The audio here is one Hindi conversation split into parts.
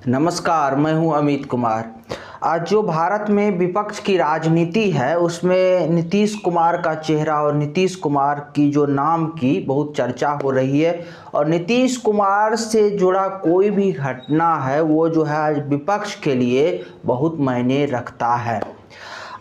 नमस्कार, मैं हूं अमित कुमार। आज जो भारत में विपक्ष की राजनीति है उसमें नीतीश कुमार का चेहरा और नीतीश कुमार की जो नाम की बहुत चर्चा हो रही है और नीतीश कुमार से जुड़ा कोई भी घटना है वो जो है आज विपक्ष के लिए बहुत मायने रखता है।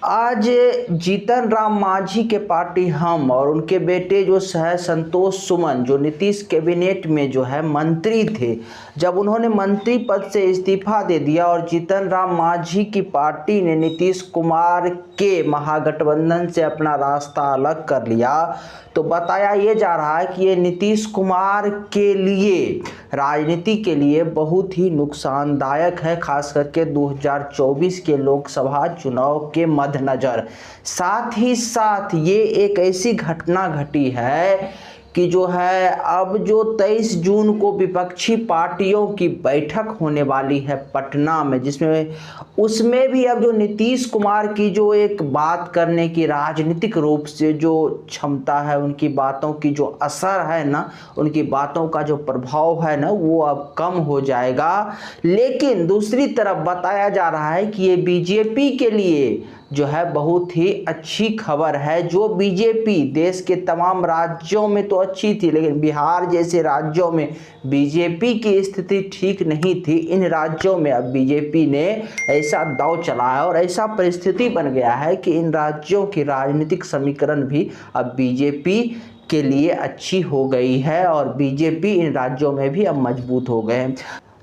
आज जीतन राम मांझी के पार्टी हम और उनके बेटे जो है संतोष सुमन जो नीतीश कैबिनेट में जो है मंत्री थे, जब उन्होंने मंत्री पद से इस्तीफा दे दिया और जीतन राम मांझी की पार्टी ने नीतीश कुमार के महागठबंधन से अपना रास्ता अलग कर लिया, तो बताया ये जा रहा है कि ये नीतीश कुमार के लिए राजनीति के लिए बहुत ही नुकसानदायक है, खास करके 2024 के लोकसभा चुनाव के मद्देनजर। साथ ही साथ ये एक ऐसी घटना घटी है कि जो है अब जो 23 जून को विपक्षी पार्टियों की बैठक होने वाली है पटना में, जिसमें उसमें भी अब जो नीतीश कुमार की जो एक बात करने की राजनीतिक रूप से जो क्षमता है, उनकी बातों की जो असर है ना, उनकी बातों का जो प्रभाव है ना, वो अब कम हो जाएगा। लेकिन दूसरी तरफ बताया जा रहा है कि ये बीजेपी के लिए जो है बहुत ही अच्छी खबर है। जो बीजेपी देश के तमाम राज्यों में तो अच्छी थी, लेकिन बिहार जैसे राज्यों में बीजेपी की स्थिति ठीक नहीं थी। इन राज्यों में अब बीजेपी ने ऐसा दांव चलाया और ऐसा परिस्थिति बन गया है कि इन राज्यों की राजनीतिक समीकरण भी अब बीजेपी के लिए अच्छी हो गई है और बीजेपी इन राज्यों में भी अब मजबूत हो गए हैं।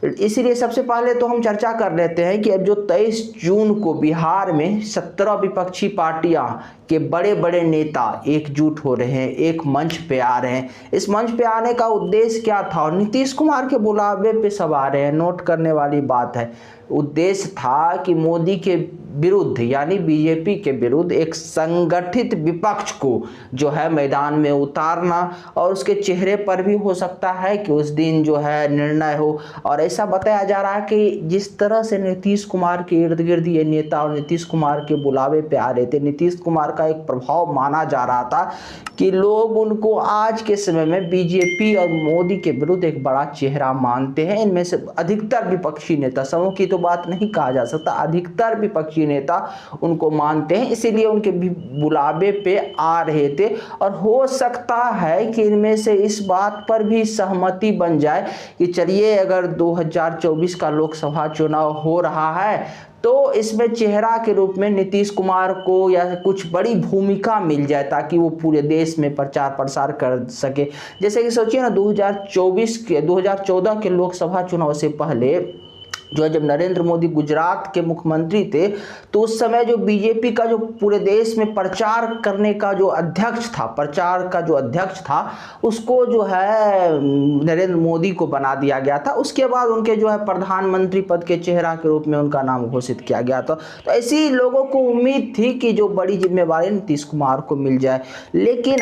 इसीलिए सबसे पहले तो हम चर्चा कर लेते हैं कि अब जो 23 जून को बिहार में 17 विपक्षी पार्टियां के बड़े बड़े नेता एकजुट हो रहे हैं, एक मंच पे आ रहे हैं। इस मंच पे आने का उद्देश्य क्या था और नीतीश कुमार के बुलावे पे सब आ रहे हैं। नोट करने वाली बात है, उद्देश्य था कि मोदी के विरुद्ध यानी बीजेपी के विरुद्ध एक संगठित विपक्ष को जो है मैदान में उतारना, और उसके चेहरे पर भी हो सकता है कि उस दिन जो है निर्णय हो। और ऐसा बताया जा रहा है कि जिस तरह से नीतीश कुमार के इर्द गिर्द ये नेता और नीतीश कुमार के बुलावे पे आ रहे थे, नीतीश कुमार का एक प्रभाव माना जा रहा था कि लोग उनको आज के समय में बीजेपी और मोदी के विरुद्ध एक बड़ा चेहरा मानते हैं। इनमें से अधिकतर विपक्षी नेता, समूह की तो बात नहीं कहा जा सकता, अधिकतर विपक्षी नेता उनको मानते हैं, इसीलिए उनके बुलावे पे आ रहे थे। और हो सकता है कि इनमें से इस बात पर भी सहमति बन जाए कि चलिए अगर 2024 का लोकसभा चुनाव हो रहा है तो इसमें चेहरा के रूप में नीतीश कुमार को या कुछ बड़ी भूमिका मिल जाए ताकि वो पूरे देश में प्रचार प्रसार कर सके। जैसे कि सोचिए ना, 2014 के लोकसभा चुनाव से पहले जो है जब नरेंद्र मोदी गुजरात के मुख्यमंत्री थे, तो उस समय जो बीजेपी का जो पूरे देश में प्रचार करने का जो अध्यक्ष था, प्रचार का जो अध्यक्ष था, उसको जो है नरेंद्र मोदी को बना दिया गया था। उसके बाद उनके जो है प्रधानमंत्री पद के चेहरा के रूप में उनका नाम घोषित किया गया था। तो ऐसी लोगों को उम्मीद थी कि जो बड़ी जिम्मेवारी नीतीश कुमार को मिल जाए। लेकिन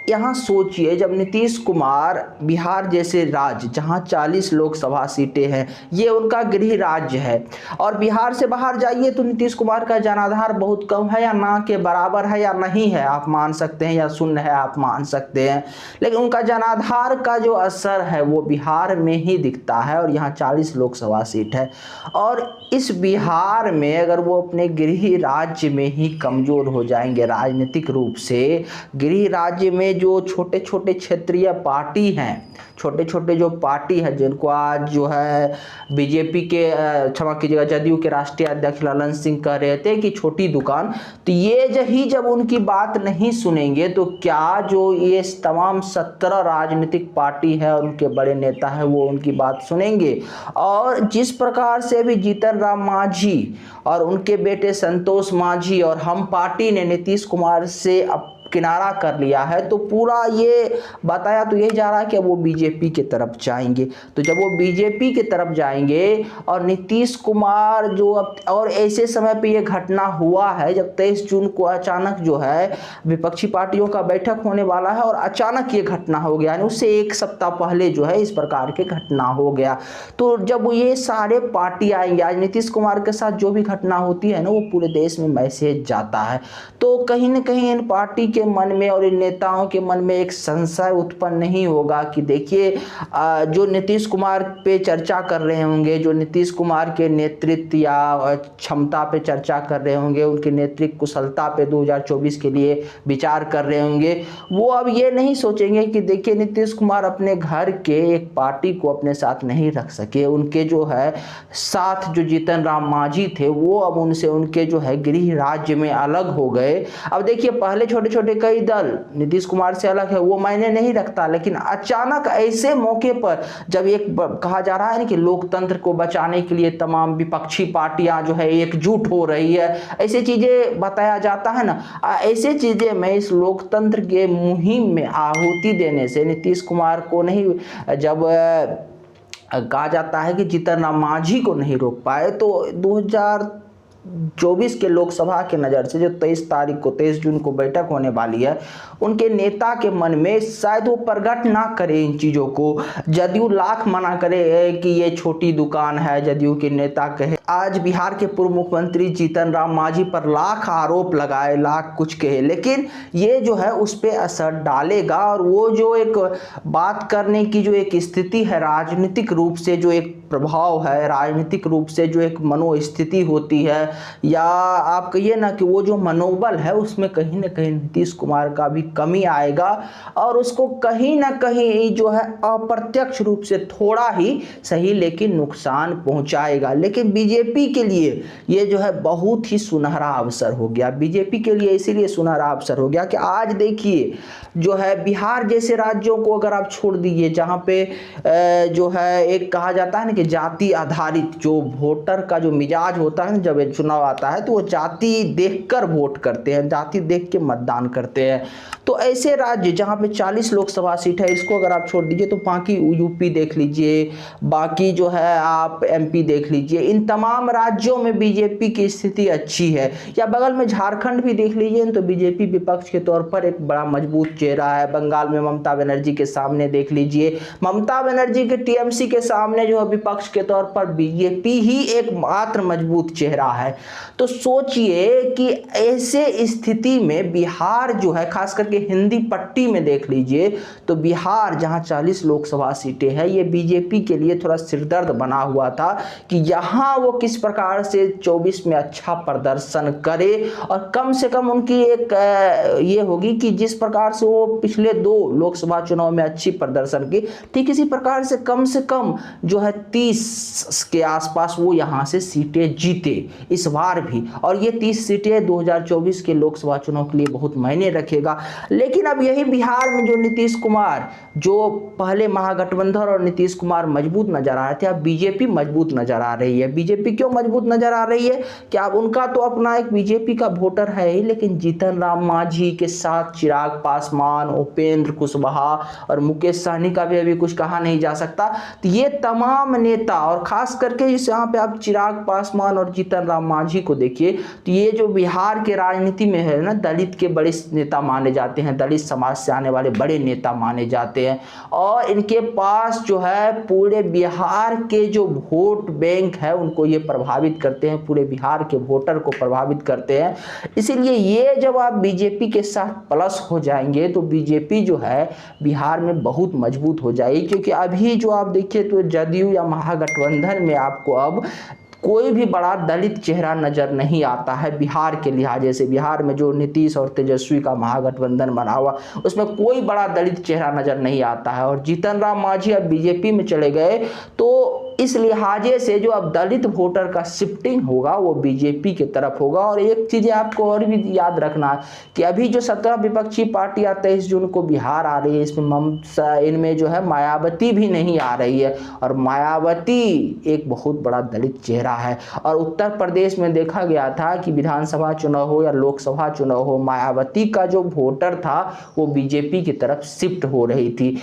यहाँ सोचिए, जब नीतीश कुमार बिहार जैसे राज्य जहाँ 40 लोकसभा सीटें हैं, ये उनका गृह राज्य है, और बिहार से बाहर जाइए तो नीतीश कुमार का जनाधार बहुत कम है या ना के बराबर है या नहीं है, आप मान सकते हैं, या शून्य है आप मान सकते हैं। लेकिन उनका जनाधार का जो असर है वो बिहार में ही दिखता है और यहाँ 40 लोकसभा सीट है। और इस बिहार में अगर वो अपने गृह राज्य में ही कमजोर हो जाएंगे राजनीतिक रूप से, गृह राज्य में जो छोटे छोटे क्षेत्रीय पार्टी हैं, छोटे छोटे जो पार्टी है जिनको आज जो है बीजेपी के क्षमा कीजिएगा जदयू के राष्ट्रीय अध्यक्ष ललन सिंह कह रहे थे कि छोटी दुकान, तो ये जब उनकी बात नहीं सुनेंगे तो क्या जो ये तमाम 17 राजनीतिक पार्टी है और उनके बड़े नेता है वो उनकी बात सुनेंगे। और जिस प्रकार से भी जीतन राम मांझी और उनके बेटे संतोष मांझी और हम पार्टी ने नीतीश कुमार से किनारा कर लिया है, तो पूरा ये बताया तो ये जा रहा है कि अब वो बीजेपी की तरफ जाएंगे। तो जब वो बीजेपी की तरफ जाएंगे और नीतीश कुमार जो अब, और ऐसे समय पे ये घटना हुआ है जब 23 जून को अचानक जो है विपक्षी पार्टियों का बैठक होने वाला है और अचानक ये घटना हो गया, यानी उससे एक सप्ताह पहले जो है इस प्रकार की घटना हो गया। तो जब ये सारे पार्टी आएंगे, आज नीतीश कुमार के साथ जो भी घटना होती है ना वो पूरे देश में मैसेज जाता है। तो कहीं ना कहीं इन पार्टी के के मन में और इन नेताओं के मन में एक संशय उत्पन्न नहीं होगा कि देखिए जो नीतीश कुमार पे चर्चा कर रहे होंगे, जो नीतीश कुमार के नेतृत्व या क्षमता पे चर्चा कर रहे होंगे, उनके नेतृत्व कुशलता पे 2024 के लिए विचार कर रहे होंगे, वो अब ये नहीं सोचेंगे कि देखिए नीतीश कुमार अपने घर के एक पार्टी को अपने साथ नहीं रख सके। उनके जो है साथ जो जीतन राम मांझी थे वो अब उनसे उनके जो है गृह राज्य में अलग हो गए। अब देखिए पहले छोटे छोटे कई दल नीतीश कुमार से अलग है वो मायने नहीं रखता, लेकिन अचानक ऐसे मौके पर जब एक कहा जा रहा है ना कि लोकतंत्र को बचाने के लिए तमाम विपक्षी पार्टियां जो है एकजुट हो रही है, ऐसी चीजें बताया जाता है ना, ऐसे चीजें में इस लोकतंत्र के मुहिम में आहुति देने से नीतीश कुमार को नहीं, जब कहा जाता है कि जीतन राम मांझी को नहीं रोक पाए तो 2024 के लोकसभा के नज़र से जो 23 जून को बैठक होने वाली है, उनके नेता के मन में शायद वो प्रकट ना करे इन चीज़ों को। जदयू लाख मना करे कि ये छोटी दुकान है, जदयू के नेता कहे, आज बिहार के पूर्व मुख्यमंत्री जीतन राम मांझी पर लाख आरोप लगाए, लाख कुछ कहे, लेकिन ये जो है उस पर असर डालेगा। और वो जो एक बात करने की जो एक स्थिति है, राजनीतिक रूप से जो एक प्रभाव है, राजनीतिक रूप से जो एक मनोस्थिति होती है, या आप कहिए ना कि वो जो मनोबल है, उसमें कहीं ना कहीं नीतीश कुमार का भी कमी आएगा और उसको कहीं ना कहीं जो है अप्रत्यक्ष रूप से थोड़ा ही सही लेकिन नुकसान पहुंचाएगा। लेकिन बीजेपी के लिए ये जो है बहुत ही सुनहरा अवसर हो गया। बीजेपी के लिए इसीलिए सुनहरा अवसर हो गया कि आज देखिए जो है बिहार जैसे राज्यों को अगर आप छोड़ दीजिए, जहाँ पे जो है एक कहा जाता है ना कि जाति आधारित जो वोटर का जो मिजाज होता है, जब चुनाव आता है तो वो जाति देखकर वोट करते हैं, जाति देख के मतदान करते हैं। तो ऐसे राज्य जहाँ पे 40 लोकसभा सीट है, इसको अगर आप छोड़ दीजिए तो बाकी यूपी देख लीजिए, बाकी जो है आप एमपी देख लीजिए, इन तमाम राज्यों में बीजेपी की स्थिति अच्छी है। या बगल में झारखंड भी देख लीजिए तो बीजेपी विपक्ष के तौर पर एक बड़ा मजबूत चेहरा है। बंगाल में ममता बनर्जी के सामने देख लीजिए, ममता बनर्जी के टीएमसी के सामने जो है विपक्ष के तौर पर बीजेपी ही एकमात्र मजबूत चेहरा है। तो सोचिए कि ऐसे स्थिति में बिहार जो है, खास करके हिंदी पट्टी में देख लीजिए तो बिहार जहां 40 लोकसभा सीटें हैं, ये बीजेपी के लिए थोड़ा सिरदर्द बना हुआ था कि यहां वो किस प्रकार से 24 में अच्छा प्रदर्शन करे और कम से कम उनकी एक ये होगी कि जिस प्रकार से वो पिछले 2 लोकसभा चुनाव में अच्छी प्रदर्शन की, ठीक इसी प्रकार से कम जो है 30 के आसपास वो यहां से सीटें जीते इस बार भी। और ये 30 सीटें 2024 के लोकसभा चुनाव के लिए बहुत मायने रखेगा। लेकिन अब यही बिहार में जो नीतीश कुमार, जो पहले महागठबंधन और नीतीश कुमार मजबूत नजर आ रहे थे, अब बीजेपी मजबूत नजर आ रही है। बीजेपी क्यों मजबूत नजर आ रही है कि अब उनका तो अपना एक बीजेपी का वोटर है ही, लेकिन जीतन राम मांझी के साथ चिराग पासवान, उपेंद्र कुशवाहा और मुकेश सहनी का भी अभी कुछ कहा नहीं जा सकता। तो ये तमाम नेता, और खास करके यहाँ पे आप चिराग पासवान और जीतन राम मांझी को देखिए तो ये जो बिहार के राजनीति में है ना, दलित के बड़े नेता माने जाते हैं, दलित समाज से आने वाले बड़े नेता माने जाते हैं और इनके पास जो है पूरे बिहार के जो वोट बैंक है उनको ये प्रभावित करते हैं, पूरे बिहार के वोटर को प्रभावित करते हैं। इसीलिए ये जब आप बीजेपी के साथ प्लस हो जाएंगे तो बीजेपी जो है बिहार में बहुत मजबूत हो जाएगी। क्योंकि अभी जो आप देखिए तो जदयू या महागठबंधन में आपको अब कोई भी बड़ा दलित चेहरा नजर नहीं आता है बिहार के लिहाजे से। बिहार में जो नीतीश और तेजस्वी का महागठबंधन बना हुआ उसमें कोई बड़ा दलित चेहरा नजर नहीं आता है। और जीतन राम मांझी अब बीजेपी में चले गए तो इस लिहाजे से जो अब दलित वोटर का शिफ्टिंग होगा वो बीजेपी की तरफ होगा। और एक चीज़ आपको और भी याद रखना है कि अभी जो 17 विपक्षी पार्टियां 23 जून को बिहार आ रही है, इसमें इनमें जो है मायावती भी नहीं आ रही है। और मायावती एक बहुत बड़ा दलित चेहरा है। और उत्तर प्रदेश में देखा गया था कि विधानसभा चुनाव हो या लोकसभा चुनाव हो, मायावती का जो वोटर था वो बीजेपी की तरफ शिफ्ट हो रही थी।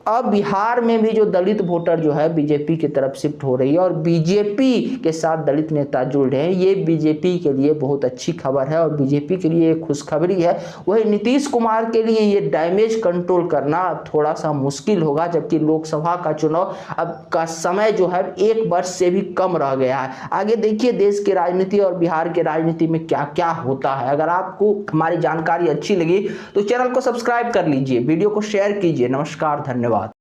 अब बिहार में भी जो दलित वोटर जो है बीजेपी की तरफ शिफ्ट हो रही है और बीजेपी के साथ दलित नेता जुड़ रहे हैं। ये बीजेपी के लिए बहुत अच्छी खबर है और बीजेपी के लिए एक खुशखबरी है। वही नीतीश कुमार के लिए ये डैमेज कंट्रोल करना थोड़ा सा मुश्किल होगा, जबकि लोकसभा का चुनाव अब का समय जो है 1 वर्ष से भी कम रह गया है। आगे देखिए देश की राजनीति और बिहार के राजनीति में क्या क्या होता है। अगर आपको हमारी जानकारी अच्छी लगी तो चैनल को सब्सक्राइब कर लीजिए, वीडियो को शेयर कीजिए। नमस्कार, धन्यवाद।